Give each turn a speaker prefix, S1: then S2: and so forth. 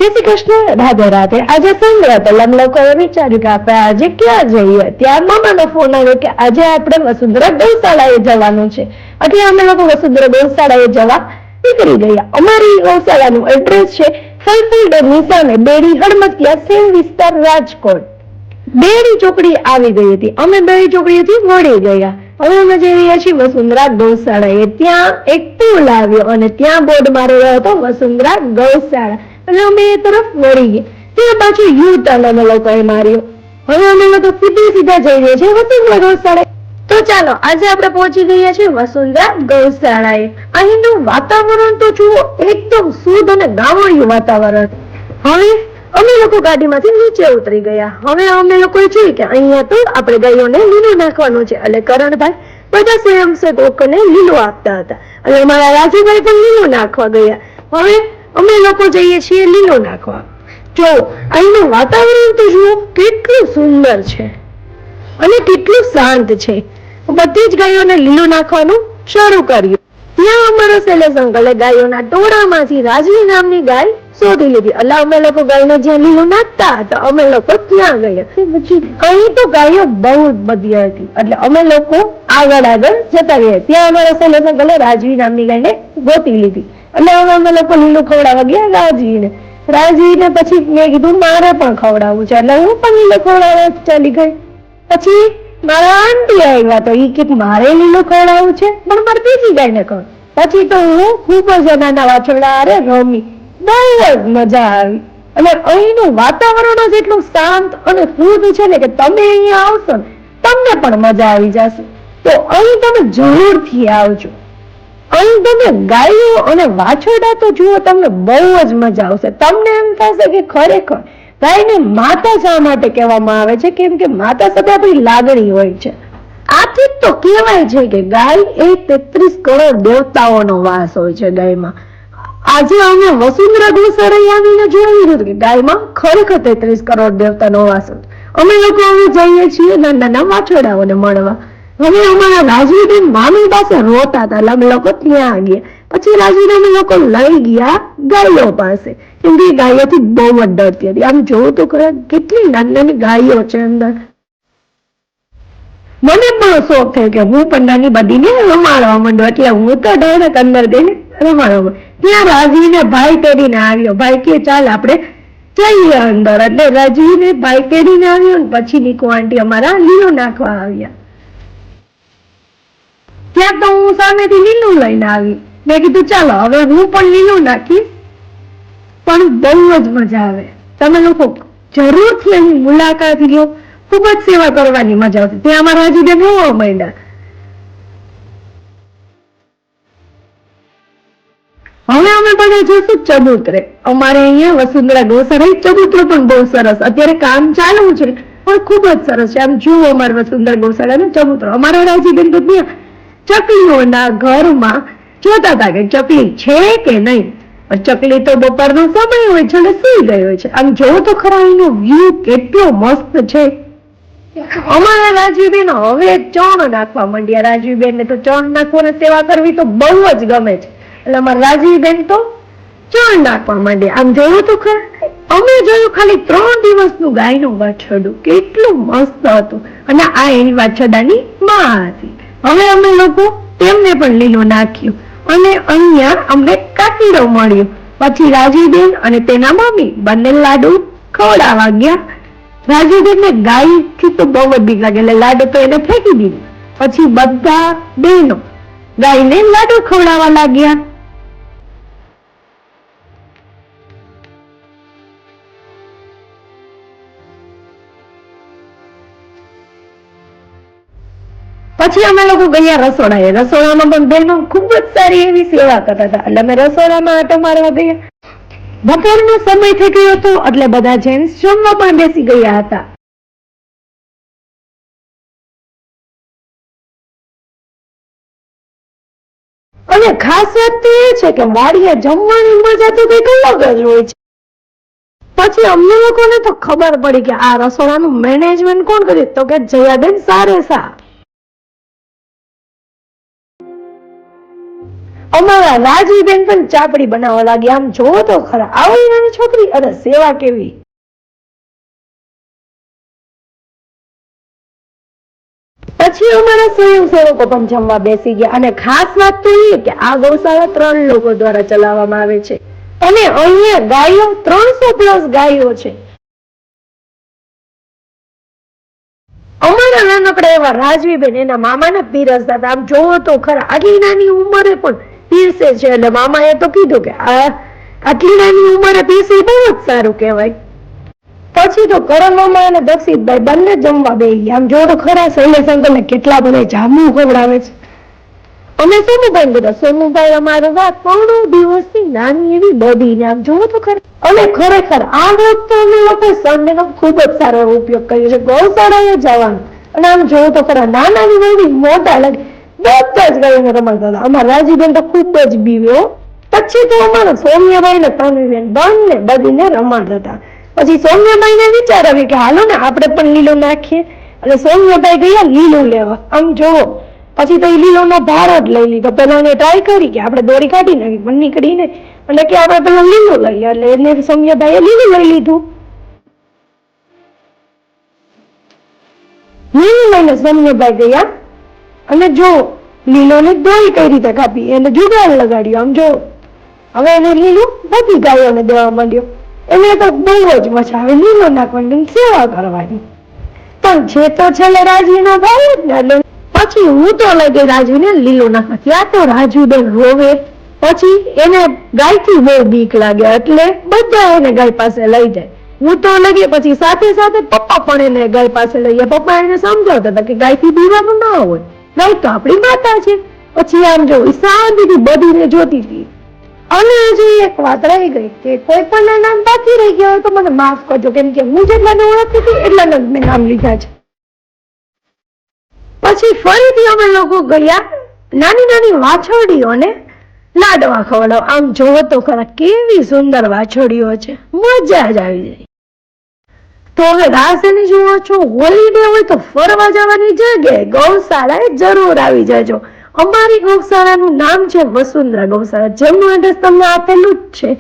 S1: જય શ્રી કૃષ્ણ, રાધે રાધે। આજે સંગ્રહ તો લોકોએ વિચાર્યું કે આપણે આજે ક્યાં જઈએ। ત્યાં મામાનો ફોન આવ્યો કે આજે આપણે વસુંધરા ગૌશાળાએ જવાનું છે, એટલે અમે લોકો વસુંધરા ગૌશાળાએ જવા નીકળી ગયા। અમારી ગૌશાળાનું એડ્રેસ છે સલફિલ્ડ નિશાને બેડી હડમતિયા સેવ વિસ્તાર રાજકોટ। બેડી ચોકડી આવી ગઈ હતી, અમે બેડી ચોકડીથી મળી ગયા। હવે અમે જઈ રહ્યા છીએ વસુંધરા ગૌશાળાએ। ત્યાં એક પુલ આવ્યો અને ત્યાં બોર્ડ મારેલો હતો વસુંધરા ગૌશાળા, અને અમે એ તરફ વળી ગયા। ત્યાં પાછું યુ ટર્ન અમે લોકોએ માર્યો। હવે અમે લોકો સીધા જઈ રહ્યા છીએ વસુંધરા ગૌશાળાએ। તો ચાલો આજે આપણે પહોંચી ગયા છીએ વસુંધરા ગૌશાળાએ। અહીંનું વાતાવરણ તો જુઓ, એકદમ શુદ્ધ અને ગામડિયું વાતાવરણ। હવે અમે લોકો ગાડીમાંથી નીચે ઉતરી ગયા। હવે અમે લોકોએ જોયું કે અહીંયા તો આપણે ગાયોને લીલું નાખવાનું છે, એટલે કરણભાઈ બધા સ્વયંસેવકોને લીલું આપતા હતા, અને અમારા રાજુભાઈ પણ લીલું નાખવા ગયા। હવે અમે લોકો જઈએ છીએ લીલું નાખવા। જો અહીંનું વાતાવરણ તો જુઓ કેટલું સુંદર છે અને કેટલું શાંત છે। બધી જ ગાયોને લીલું નાખવાનું શરૂ કર્યું। ત્યાં અમારા શૈલેષ અંકલે ગાયોના ટોળામાંથી રાજવી નામની ગાય શોધી લીધી, એટલે અમે લોકો ગાયને જ્યાં લીલું નાખતા હતા અમે લોકો ત્યાં ગયા। અહીં તો ગાયો બહુ જ બધી હતી, એટલે અમે લોકો આગળ જતા રહ્યા। ત્યાં અમારા શૈલેષ અંકલે રાજવી નામની ગાયને ગોતી લીધી, એટલે હવે અમે લોકો લીલું ખવડાવવા ગયા રાજવીને। પછી મેં કીધું મારે પણ ખવડાવવું છે, એટલે હું પણ લીલું ખવડાવવા ચાલી ગઈ। પછી મારા આંટી આવ્યા તો એ કે મારે લીલું ખવડાવવું છે, પણ મારે બીજી ગાયને ખવડાવ। પછી તો હું ખૂબ જ નાના વાછરડા હારે રમી, બહુ જ મજા આવી। અને અહીંનું વાતાવરણ જ એટલું શાંત અને શુદ્ધ છે ને કે તમે અહીંયા આવશો ને તમને પણ મજા આવી જશે। તો અહીં તમે જરૂરથી આવજો। અહીં તમે ગાયો અને વાછરડા તો જુઓ, તમને બહુ જ મજા આવશે। તમને એમ થશે કે ખરેખર ગાયને માતા શા માટે કહેવામાં આવે છે, કેમ કે માતા સાથે આપણી લાગણી હોય છે। આથી તો કહેવાય છે કે ગાય એ 33 કરોડ દેવતાઓનો વાસ હોય છે ગાયમાં। આજે અમે વસુંધરા ગૌશાળાએ આવીને જોયું કે ગાયમાં ખરેખર 33 કરોડ દેવતાનો વાસ હોય। અમે લોકો હવે જઈએ છીએ નાના વાછરડાઓને મળવા। હવે અમારા રાજવીબેન મામી પાસે રોતા હતા, એટલે અમે લોકો ત્યાં ગયા। પછી રાજવીને અમે લોકો લઈ ગયા ગાયો પાસે, કેમ કે ગાયોથી બહુ જ ડરતી હતી। આમ જોવું તો ખરા કેટલી નાની નાની ગાયો છે અંદર। મને પણ શોખ થયો કે હું પણ નાની બધીને રમાડવા માંડું, એટલે હું તો ડાયરેક્ટ અંદર ગઈને રમાડવા। ત્યાં રાજવીને ભાઈ તેડીને આવ્યો। ભાઈ કે ચાલ આપણે જઈએ અંદર, એટલે રાજવીને ભાઈ તેડીને આવ્યો ને પછી નીકુ આંટી અમારા લીલું નાખવા આવ્યા। ત્યાં તો હું સામેથી લીલું લઈને આવી। મેં કીધું ચાલો હવે હું પણ લીલું નાખીશ, પણ બહુ જ મજા આવે। તમે લોકો જરૂરથી અહીં મુલાકાત લ્યો, ખૂબ જ સેવા કરવાની મજા આવશે। ત્યાં અમારા રાજુબેન રોવા માંડ્યા। હવે અમે બધા જઈશું ચબૂતરે। અમારે અહીંયા વસુંધરા ગૌશાળાએ ચબૂતરો પણ બહુ સરસ, અત્યારે કામ ચાલુ છે પણ ખૂબ જ સરસ છે। આમ જુઓ અમારા વસુંધરા ગૌશાળાનો ચબૂતરો। અમારા રાજુબેન તો ત્યાં ચકલીઓના ઘરમાં જોતા હતા કે ચકલી છે કે નહીં, ચકલી તો બપોરનો સમય હોય છે એટલે સુઈ ગઈ હોય છે। આમ જોવો તો ખરા એનો વ્યૂ કેટલો મસ્ત છે। અમારા રાજવીબેન હવે ચણ નાખવા માંડ્યા। રાજવીબેન ને તો ચણ નાખવાની સેવા કરવી તો બહુ જ ગમે છે, એટલે અમારા રાજવીબેન તો ચણ નાખવા માંડ્યા। આમ જોયું તો ખરા અમે જોયું ખાલી 3 દિવસનું ગાયનું વાછરડું કેટલું મસ્ત હતું, અને આ એની વાછરડાની માં હતી। હવે અમે લોકો તેમને પણ લીલું નાખ્યું, અને અહીંયા અમને કાકીડો મળ્યો। પછી રાજવીબેન અને તેના મમ્મી બંને લાડુ ખવડાવવા ગયા। રાજવીબેન ને ગાય થી તો બહુ જ બીક લાગે, એટલે લાડુ તો એને ફેંકી દીધું। પછી બધા બહેનો ગાયને લાડુ ખવડાવવા લાગ્યા। પછી અમે લોકો ગયા રસોડાએ। રસોડામાં પણ બહેનો ખૂબ જ સારી એવી સેવા કરતા હતા, એટલે અમે રસોડામાં આટો મારવા ગયા। બપોરનો સમય થઈ ગયો હતો, એટલે બધા જેન્ટ્સ જમવા પણ બેસી ગયા હતા। અને ખાસ વાત તો એ છે કે વાડીએ જમવાની મજા તો કંઈક અલગ જ હોય છે। પછી અમને લોકોને તો ખબર પડી કે આ રસોડાનું મેનેજમેન્ટ કોણ કરે, તો કે જયાબેન સારેસા। અમારા રાજીબેન પણ ચાપડી બનાવવા લાગી. આમ જોવો તો ખરા, આવડી નાની છોકરી, અરે સેવા કેવી. પછી અમારા સ્વયંસેવકો પણ જમવા બેસી ગયા. અને ખાસ વાત તો એ કે આ ગૌશાળા 3 લોકો દ્વારા ચલાવવામાં આવે છે અને અહીંયા ગાયો 300+ ગાયો છે. અમારા નાનકડા એવા રાજવીબેન એના મામાને પીરસતા હતા. આમ જોવો તો ખરા, આટલી નાની ઉંમરે પણ પીરસે છે. એટલે મામાએ તો કીધું કે આટલી નાની ઉંમરે પીરસે બહુ જ સારું કહેવાય. પછી તો કરણ મામા અને દક્ષિતભાઈ બંને જમવા બેસી ગયા. આમ જોવો તો ખરા, શૈલેષ અંકલને કેટલા બધા જામુ ખવડાવે છે. અમે સોનુભાઈ બધા, સોનુભાઈ અમારો વાત 3 દિવસની નાની એવી બોડીને આમ જોવો તો ખરા. અને ખરેખર આ વખતે અમે લોકો સન્ડેનો ખૂબ જ સારો એવો ઉપયોગ કર્યો છે. ગૌશાળાએ જવાનું અને આમ જોવો તો ખરા, નાનાની મોટી મોટા લાગે બધા જ ગાયોને રમાડતા હતા. અમારા રાજીબેન તો ખૂબ જ બીવ્યો. પછી તો અમારા સૌમ્યભાઈ ને તન્વીબેન બંને બધીને રમાડતા હતા. પછી સૌમ્યભાઈ ને વિચાર આવ્યો કે હાલો ને આપણે પણ લીલો નાખીએ. અને સૌમ્યભાઈ ગયા લીલું લેવા. આમ જોવો, પછી તો એ લીલોનો ભાર જ લઈ લીધો. પેલા એને ટ્રાય કરી કે આપણે દોરી કાઢી નાખી, પણ નીકળી નહીં. એટલે કે આપણે પેલા લીલું લઈએ, એટલે એને સૌમ્યભાઈએ લીલું લઈ લીધું. લીલું લઈને સૌમ્યભાઈ ગયા અને જો લીલોની દોરી કઈ રીતે કાપી, એને જુગાડ લગાડ્યો. આમ જો હવે એને લીલું બધી ગાયોને દેવા માંડ્યો. એને તો બહુ જ મજા આવે લીલો નાખવાની, સેવા કરવાની. પણ જે તો છેલ્લે રાજવીનો ભાઈ જ ને, એટલે પછી હું તો લઈ ગઈ રાજવીને લીલું નાખવા. ત્યાં તો રાજવીબેન રોવે. પછી એને ગાયથી બહુ બીક લાગે, એટલે બધા એને ગાય પાસે લઈ જાય. હું તો લઈ પછી સાથે સાથે પપ્પા પણ એને ગાય પાસે લઈ ગયા. પપ્પા એને સમજાવતા હતા કે ગાયથી બીવાનું ના હોય, ગાય તો આપણી માતા છે. પછી આમ જો શાંતિથી બધીને જોતી હતી. અને હજી એક વાત રહી ગઈ કે કોઈ પણ નામ બાકી રહી ગયા હોય તો મને માફ કરજો, કેમ કે હું જેટલાને ઓળખતી હતી એટલાને મેં નામ લીધા છે. પછી ફરીથી અમે લોકો ગયા નાની નાની વાછરડીઓને લાડવા ખવડાવ. આમ જોવો તો ખરા, કેવી સુંદર વાછરડીઓ છે, મજા જ આવી જાય. તો હવે રાસની જુઓ છો, હોલિડે હોય તો ફરવા જવાની જગ્યાએ ગૌશાળાએ જરૂર આવી જજો. અમારી ગૌશાળાનું નામ છે વસુંધરા ગૌશાળા, જેમનું એડ્રેસ તમને આપેલું જ છે.